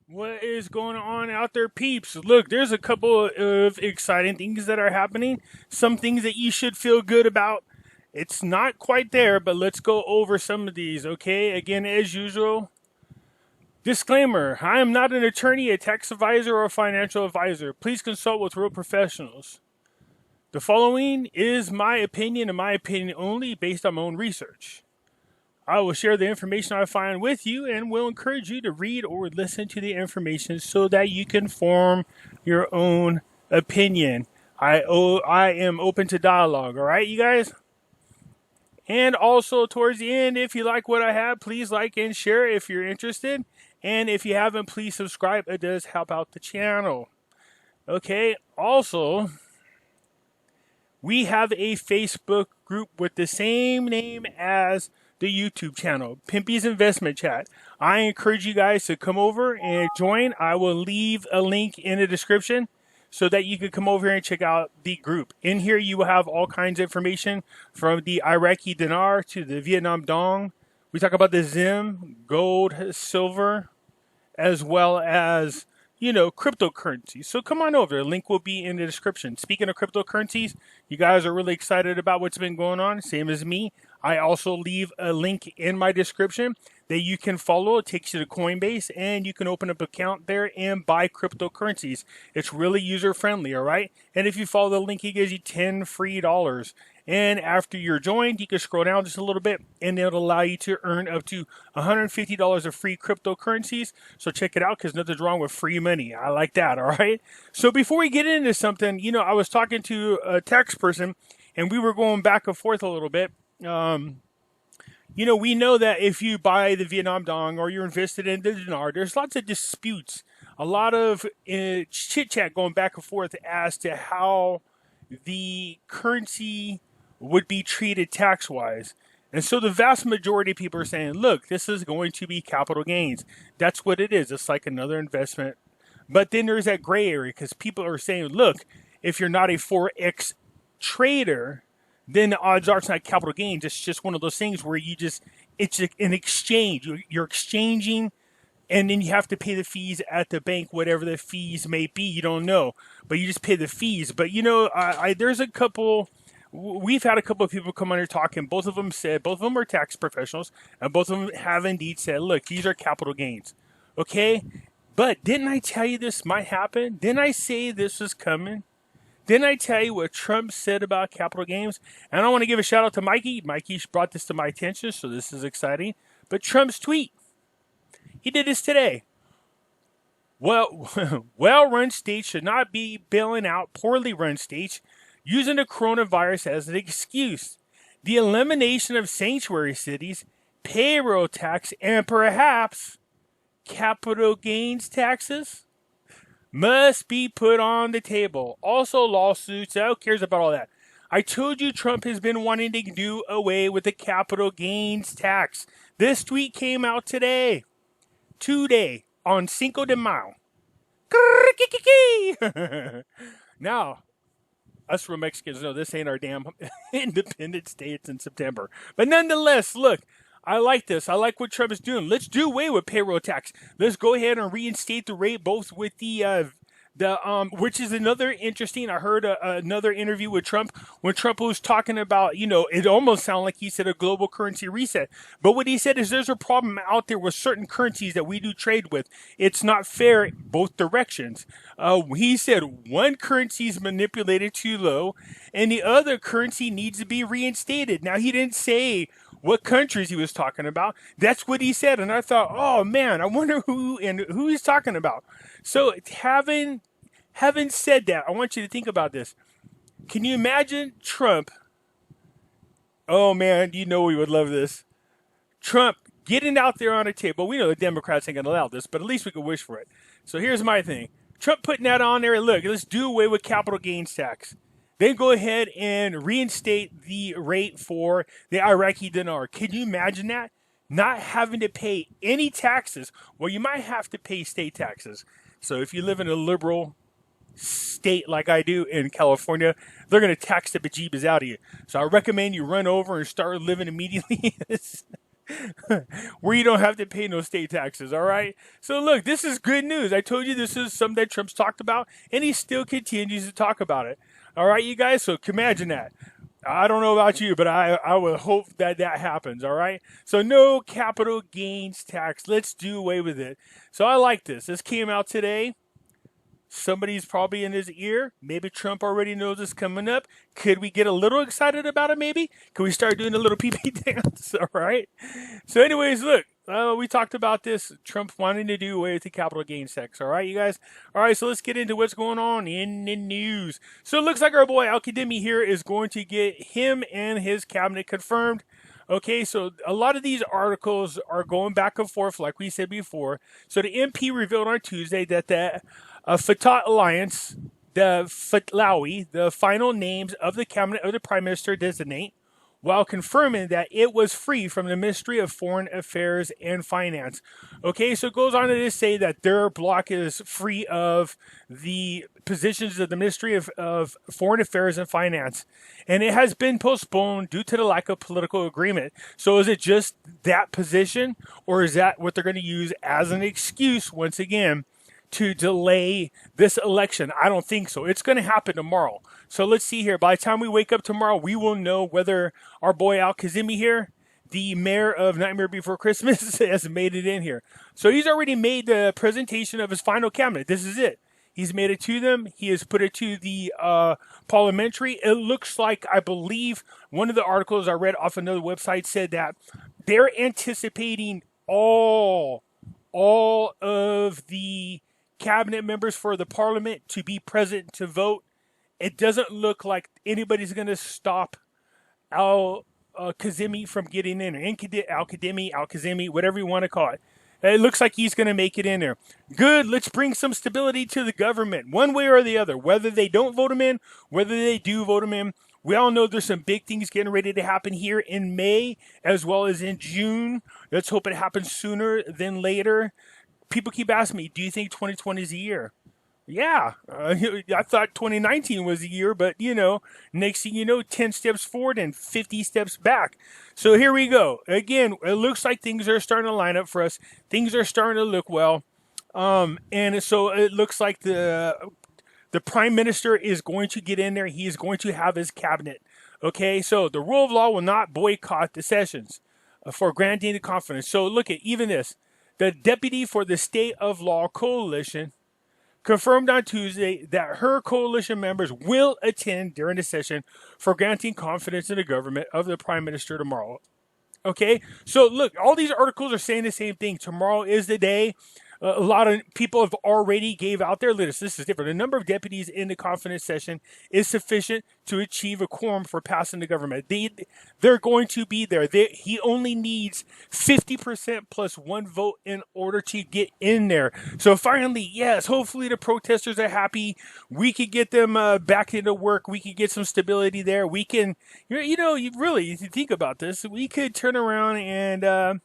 What is going on out there, peeps? Look, there's a couple of exciting things that are happening. Some things that you should feel good about. It's not quite there, but let's go over some of these, okay? Again, as usual, disclaimer: I am not an attorney, a tax advisor, or a financial advisor. Please consult with real professionals. The following is my opinion and my opinion only based on my own research. I will share the information I find with you and will encourage you to read or listen to the information so that you can form your own opinion. I am open to dialogue, all right, you guys? And also, towards the end, if you like what I have, please like and share if you're interested. And if you haven't, please subscribe. It does help out the channel. Okay, also, we have a Facebook group with the same name as the YouTube channel, Pimpy's Investment Chat. I encourage you guys to come over and join. I will leave a link in the description so that you can come over here and check out the group. In here, you will have all kinds of information from the Iraqi Dinar to the Vietnam Dong. We talk about the Zim, gold, silver, as well as cryptocurrency. So come on over. The link will be in the description. Speaking of cryptocurrencies, you guys are really excited about what's been going on, same as me. I also leave a link in my description that you can follow. It takes you to Coinbase, and you can open up an account there and buy cryptocurrencies. It's really user friendly, all right? And if you follow the link, it gives you 10 free dollars. And after you're joined, you can scroll down just a little bit, and it'll allow you to earn up to $150 of free cryptocurrencies. So check it out, because nothing's wrong with free money. I like that, all right? So before we get into something, I was talking to a tax person, and we were going back and forth a little bit. We know that if you buy the Vietnam Dong or you're invested in the Dinar, there's lots of disputes, a lot of chit chat going back and forth as to how the currency would be treated tax wise. And so the vast majority of people are saying, look, this is going to be capital gains. That's what it is. It's like another investment. But then there's that gray area because people are saying, look, if you're not a Forex trader, then the odds are it's not capital gains. It's just one of those things where it's an exchange. You're exchanging, and then you have to pay the fees at the bank, whatever the fees may be. You don't know, but you just pay the fees. But there's a couple. We've had a couple of people come on here talking. Both of them are tax professionals, and both of them have indeed said, look, these are capital gains. Okay, but didn't I tell you this might happen? Didn't I say this was coming? Didn't I tell you what Trump said about capital gains? And I want to give a shout out to Mikey. Mikey brought this to my attention, so this is exciting. But Trump's tweet, he did this today. Well, well-run states should not be bailing out poorly run states using the coronavirus as an excuse. The elimination of sanctuary cities, payroll tax, and perhaps capital gains taxes must be put on the table. Also lawsuits. Who cares about all that? I told you Trump has been wanting to do away with the capital gains tax. This tweet came out today on Cinco de Mayo. Now, us real Mexicans know this ain't our damn Independence Day. It's in September. But nonetheless, look, I like this. I like what Trump is doing. Let's do away with payroll tax. Let's go ahead and reinstate the rate, both with the which is another interesting. I heard another interview with Trump when Trump was talking about, it almost sounded like he said a global currency reset. But what he said is there's a problem out there with certain currencies that we do trade with. It's not fair both directions. He said one currency is manipulated too low and the other currency needs to be reinstated. Now, he didn't say what countries he was talking about. That's what he said. And I thought, oh man, I wonder who he's talking about. So having said that, I want you to think about this. Can you imagine Trump? Oh man, we would love this. Trump getting out there on a table. We know the Democrats ain't going to allow this, but at least we could wish for it. So here's my thing. Trump putting that on there. Look, let's do away with capital gains tax. Then go ahead and reinstate the rate for the Iraqi dinar. Can you imagine that? Not having to pay any taxes. Well, you might have to pay state taxes. So if you live in a liberal state like I do in California, they're going to tax the bejeebus out of you. So I recommend you run over and start living immediately where you don't have to pay no state taxes. All right. So look, this is good news. I told you this is something that Trump's talked about, and he still continues to talk about it. All right, you guys. So imagine that. I don't know about you, but I would hope that that happens. All right. So no capital gains tax. Let's do away with it. So I like this. This came out today. Somebody's probably in his ear. Maybe Trump already knows it's coming up. Could we get a little excited about it maybe? Could we start doing a little pee-pee dance? All right. So anyways, look, we talked about this. Trump wanting to do away with the capital gains tax. All right, you guys? All right, so let's get into what's going on in the news. So it looks like our boy Al-Kadhimi here is going to get him and his cabinet confirmed. Okay, so a lot of these articles are going back and forth, like we said before. So the MP revealed on Tuesday that the Fatah Alliance, the Fatlawi, the final names of the cabinet of the Prime Minister designate, while confirming that it was free from the Ministry of Foreign Affairs and Finance. Okay, so it goes on to say that their bloc is free of the positions of the Ministry of Foreign Affairs and Finance. And it has been postponed due to the lack of political agreement. So is it just that position, or is that what they're going to use as an excuse, once again, to delay this election? I don't think so. It's going to happen tomorrow. So let's see here. By the time we wake up tomorrow, we will know whether our boy Al-Kadhimi here, the mayor of Nightmare Before Christmas, has made it in here. So he's already made the presentation of his final cabinet. This is it. He's made it to them. He has put it to the parliamentary. It looks like, I believe, one of the articles I read off another website said that they're anticipating all of the cabinet members for the parliament to be present to vote. It doesn't look like anybody's going to stop Al-Kadhimi from getting in there. Al-Kadhimi, whatever you want to call it. It looks like he's going to make it in there. Good. Let's bring some stability to the government, one way or the other. Whether they don't vote him in, whether they do vote him in. We all know there's some big things getting ready to happen here in May as well as in June. Let's hope it happens sooner than later. People keep asking me, do you think 2020 is a year? Yeah, I thought 2019 was a year, but, next thing you know, 10 steps forward and 50 steps back. So here we go. Again, it looks like things are starting to line up for us. Things are starting to look well. And so it looks like the prime minister is going to get in there. He is going to have his cabinet. Okay, so the rule of law will not boycott the sessions for granting the confidence. So look at even this. The deputy for the State of Law Coalition confirmed on Tuesday that her coalition members will attend during the session for granting confidence in the government of the Prime Minister tomorrow. Okay, so look, all these articles are saying the same thing. Tomorrow is the day. A lot of people have already gave out their list. This is different. The number of deputies in the confidence session is sufficient to achieve a quorum for passing the government. They're going to be there. He only needs 50% plus one vote in order to get in there. So finally, yes, hopefully the protesters are happy. We could get them back into work. We could get some stability there. We can, really, if you think about this, we could turn around and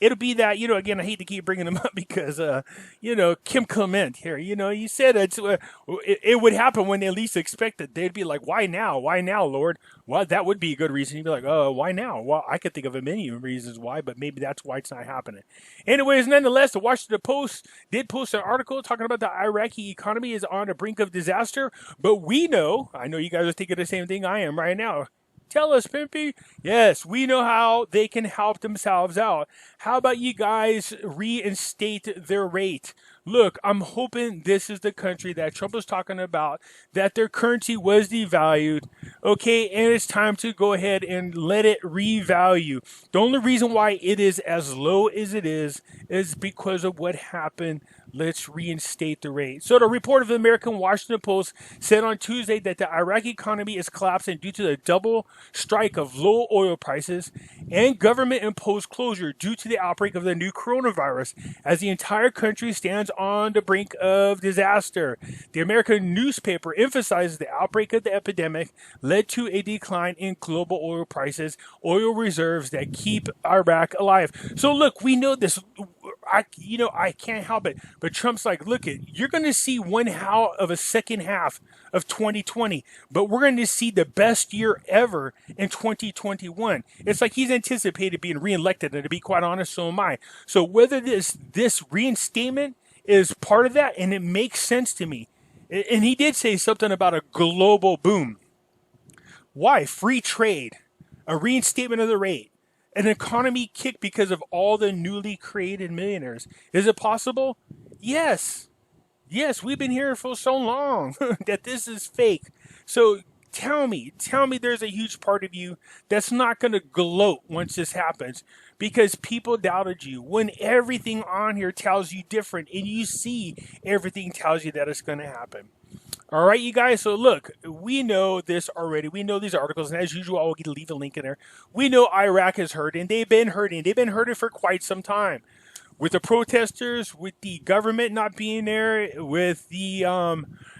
it'll be that, again, I hate to keep bringing them up because, Kim Clement here, you said it would happen when they least expect it. They'd be like, why now? Why now, Lord? Well, that would be a good reason. You'd be like, why now? Well, I could think of a million reasons why, but maybe that's why it's not happening. Anyways, nonetheless, the Washington Post did post an article talking about the Iraqi economy is on the brink of disaster, but we know, I know you guys are thinking the same thing I am right now. Tell us, Pimpy. Yes, we know how they can help themselves out. How about you guys reinstate their rate? Look, I'm hoping this is the country that Trump was talking about, that their currency was devalued, okay, and it's time to go ahead and let it revalue. The only reason why it is as low as it is because of what happened. Let's reinstate the rate. So the report of the American Washington Post said on Tuesday that the Iraqi economy is collapsing due to the double strike of low oil prices and government-imposed closure due to the outbreak of the new coronavirus, as the entire country stands on the brink of disaster. The American newspaper emphasizes the outbreak of the epidemic led to a decline in global oil prices, oil reserves that keep Iraq alive. So look, we know this. I can't help it. But Trump's like, look, you're going to see one hell of a second half of 2020, but we're going to see the best year ever in 2021. It's like he's anticipated being reelected, and to be quite honest, so am I. So whether this reinstatement is part of that, and it makes sense to me. And he did say something about a global boom. Why? Free trade, a reinstatement of the rate, an economy kick because of all the newly created millionaires. Is it possible? Yes. Yes, we've been here for so long that this is fake. So tell me there's a huge part of you that's not going to gloat once this happens because people doubted you when everything on here tells you different and you see everything tells you that it's going to happen. All right, you guys. So look, we know this already. We know these articles, and as usual, I'll leave a link in there. We know Iraq is hurting. They've been hurting. They've been hurting for quite some time. With the protesters, with the government not being there, with the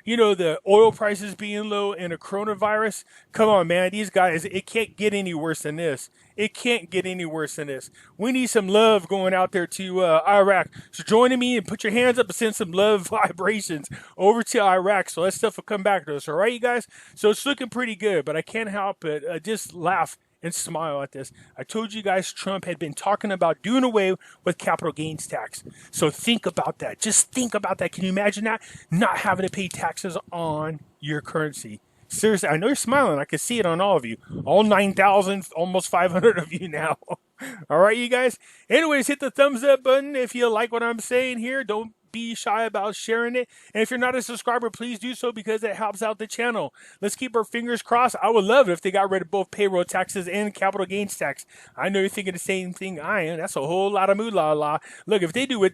the oil prices being low and the coronavirus. Come on, man. These guys, it can't get any worse than this. It can't get any worse than this. We need some love going out there to Iraq. So join me and put your hands up and send some love vibrations over to Iraq so that stuff will come back to us. All right, you guys? So it's looking pretty good, but I can't help but just laugh and smile at this. I told you guys Trump had been talking about doing away with capital gains tax. So think about that. Just think about that. Can you imagine that? Not having to pay taxes on your currency. Seriously, I know you're smiling. I can see it on all of you. All 9,000, almost 500 of you now. All right, you guys? Anyways, hit the thumbs up button if you like what I'm saying here. Don't be shy about sharing it. And if you're not a subscriber, please do so because it helps out the channel. Let's keep our fingers crossed. I would love it if they got rid of both payroll taxes and capital gains tax. I know you're thinking the same thing I am. That's a whole lot of moolah. Look, if they do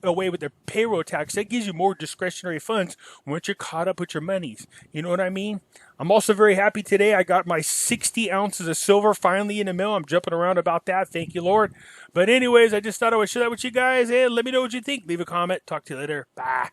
away with their payroll tax, that gives you more discretionary funds once you're caught up with your monies. You know what I mean? I'm also very happy today. I got my 60 ounces of silver finally in the mail. I'm jumping around about that. Thank you, Lord. But anyways, I just thought I would share that with you guys. And let me know what you think. Leave a comment. Talk to you later. Bye.